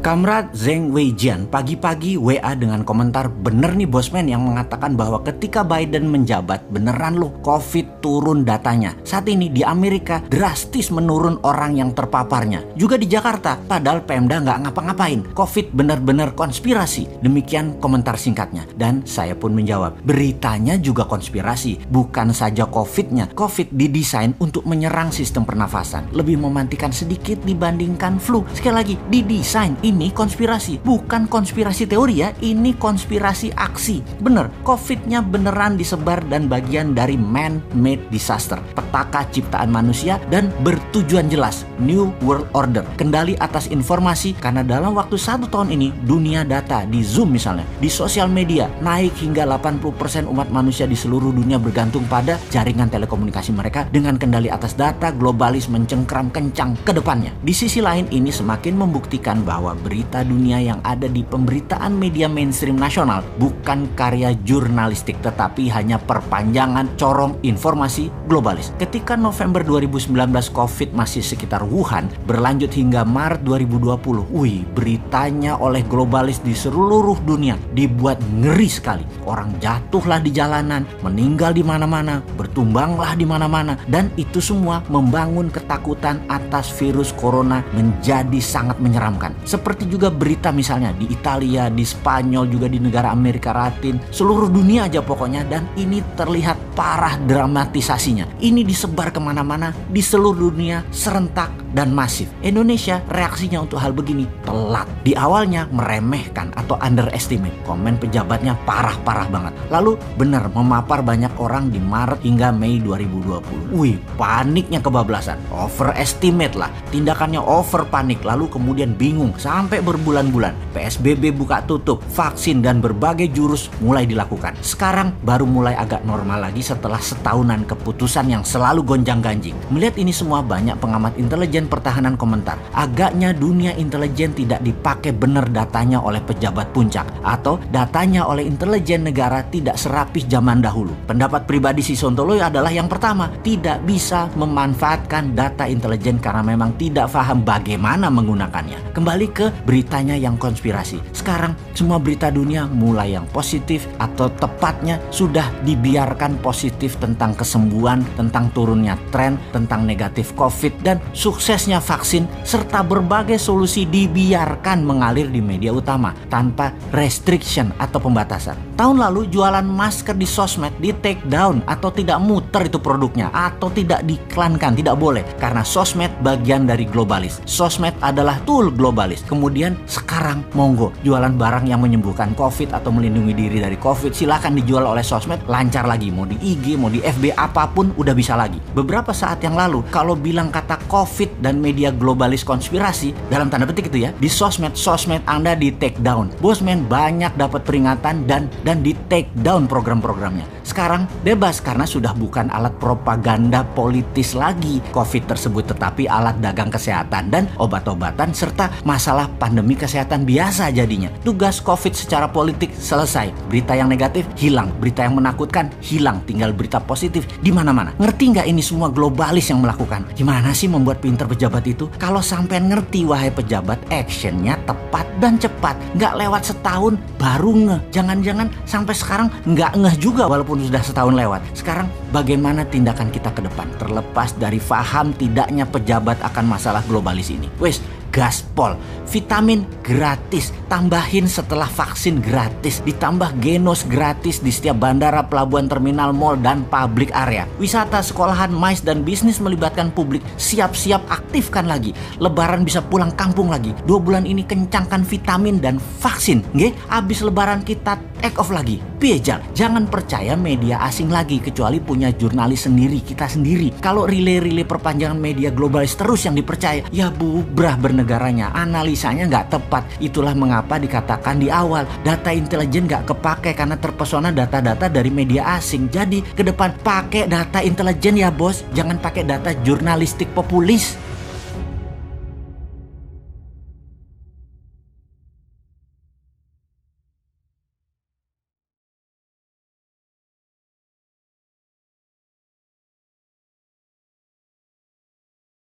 Kamrat Zheng Weijian pagi-pagi WA dengan komentar, bener nih bosman yang mengatakan bahwa ketika Biden menjabat beneran loh COVID turun datanya. Saat ini di Amerika drastis menurun orang yang terpaparnya. Juga di Jakarta, padahal Pemda nggak ngapa-ngapain. COVID bener-bener konspirasi. Demikian komentar singkatnya. Dan saya pun menjawab, beritanya juga konspirasi. Bukan saja COVID-nya. COVID didesain untuk menyerang sistem pernafasan. Lebih mematikan sedikit dibandingkan flu. Sekali lagi, didesain. Ini konspirasi, bukan konspirasi teori ya, ini konspirasi aksi. Bener, COVID-nya beneran disebar dan bagian dari man-made disaster. Petaka ciptaan manusia dan bertujuan jelas, New World Order. Kendali atas informasi, karena dalam waktu 1 tahun ini, dunia data di Zoom misalnya, di sosial media, naik hingga 80% umat manusia di seluruh dunia bergantung pada jaringan telekomunikasi mereka dengan kendali atas data, globalis mencengkram kencang ke depannya. Di sisi lain, ini semakin membuktikan bahwa berita dunia yang ada di pemberitaan media mainstream nasional bukan karya jurnalistik tetapi hanya perpanjangan corong informasi globalis. Ketika November 2019 COVID masih sekitar Wuhan, berlanjut hingga Maret 2020, beritanya oleh globalis di seluruh dunia dibuat ngeri sekali. Orang jatuhlah di jalanan, meninggal di mana-mana, bertumbanglah di mana-mana, dan itu semua membangun ketakutan atas virus corona menjadi sangat menyeramkan. Seperti juga berita misalnya di Italia, di Spanyol, juga di negara Amerika Latin, seluruh dunia aja pokoknya, dan ini terlihat parah dramatisasinya. Ini disebar kemana-mana di seluruh dunia serentak dan masif. Indonesia reaksinya untuk hal begini telat. Di awalnya meremehkan atau underestimate. Komen pejabatnya parah-parah banget. Lalu benar memapar banyak orang di Maret hingga Mei 2020. Paniknya kebablasan. Overestimate lah. Tindakannya over panik. Lalu kemudian bingung sampai berbulan-bulan. PSBB buka tutup, vaksin dan berbagai jurus mulai dilakukan. Sekarang baru mulai agak normal lagi setelah setahunan keputusan yang selalu gonjang-ganjing. Melihat ini semua, banyak pengamat intelijen pertahanan komentar, agaknya dunia intelijen tidak dipakai benar datanya oleh pejabat puncak, atau datanya oleh intelijen negara tidak serapih zaman dahulu. Pendapat pribadi si Sontoloyo adalah yang pertama, tidak bisa memanfaatkan data intelijen karena memang tidak paham bagaimana menggunakannya. Kembali ke beritanya yang konspirasi. Sekarang semua berita dunia mulai yang positif, atau tepatnya sudah dibiarkan positif tentang kesembuhan, tentang turunnya tren, tentang negatif COVID dan suksesnya vaksin, serta berbagai solusi dibiarkan mengalir di media utama tanpa restriction atau pembatasan. Tahun lalu jualan masker di sosmed di take down atau tidak muter itu produknya, atau tidak diiklankan, tidak boleh, karena sosmed bagian dari globalis. Sosmed adalah tool globalis. Kemudian sekarang monggo jualan barang yang menyembuhkan COVID atau melindungi diri dari COVID, silakan dijual oleh sosmed, lancar lagi, mau di IG, mau di FB, apapun udah bisa lagi. Beberapa saat yang lalu kalau bilang kata COVID dan media globalis konspirasi, dalam tanda petik itu ya, di sosmed Anda di take down. Bosman banyak dapat peringatan dan di take down program-programnya. Sekarang bebas karena sudah bukan alat propaganda politis lagi COVID tersebut, tetapi alat dagang kesehatan dan obat-obatan serta masalah pandemi kesehatan biasa jadinya. Tugas COVID secara politik selesai. Berita yang negatif hilang, berita yang menakutkan hilang, tinggal berita positif di mana-mana. Ngerti nggak ini semua globalis yang melakukan? Gimana sih membuat pinter pejabat itu? Kalau sampean ngerti wahai pejabat, actionnya tepat dan cepat. Nggak lewat setahun baru ngeh. Jangan-jangan sampai sekarang nggak ngeh juga walaupun sudah setahun lewat. Sekarang bagaimana tindakan kita ke depan? Terlepas dari paham tidaknya pejabat akan masalah globalis ini. Gaspol, vitamin gratis, tambahin setelah vaksin gratis, ditambah genos gratis di setiap bandara, pelabuhan, terminal, mal, dan public area. Wisata, sekolahan, mais, dan bisnis melibatkan publik, siap-siap aktifkan lagi. Lebaran bisa pulang kampung lagi. 2 bulan ini kencangkan vitamin dan vaksin. Abis lebaran kita take off lagi. Piejal, jangan percaya media asing lagi kecuali punya jurnalis sendiri, kita sendiri. Kalau relay perpanjangan media globalis terus yang dipercaya, ya bubrah bernegaranya, analisanya nggak tepat. Itulah mengapa dikatakan di awal, data intelijen nggak kepake karena terpesona data-data dari media asing. Jadi ke depan pakai data intelijen ya bos, jangan pakai data jurnalistik populis.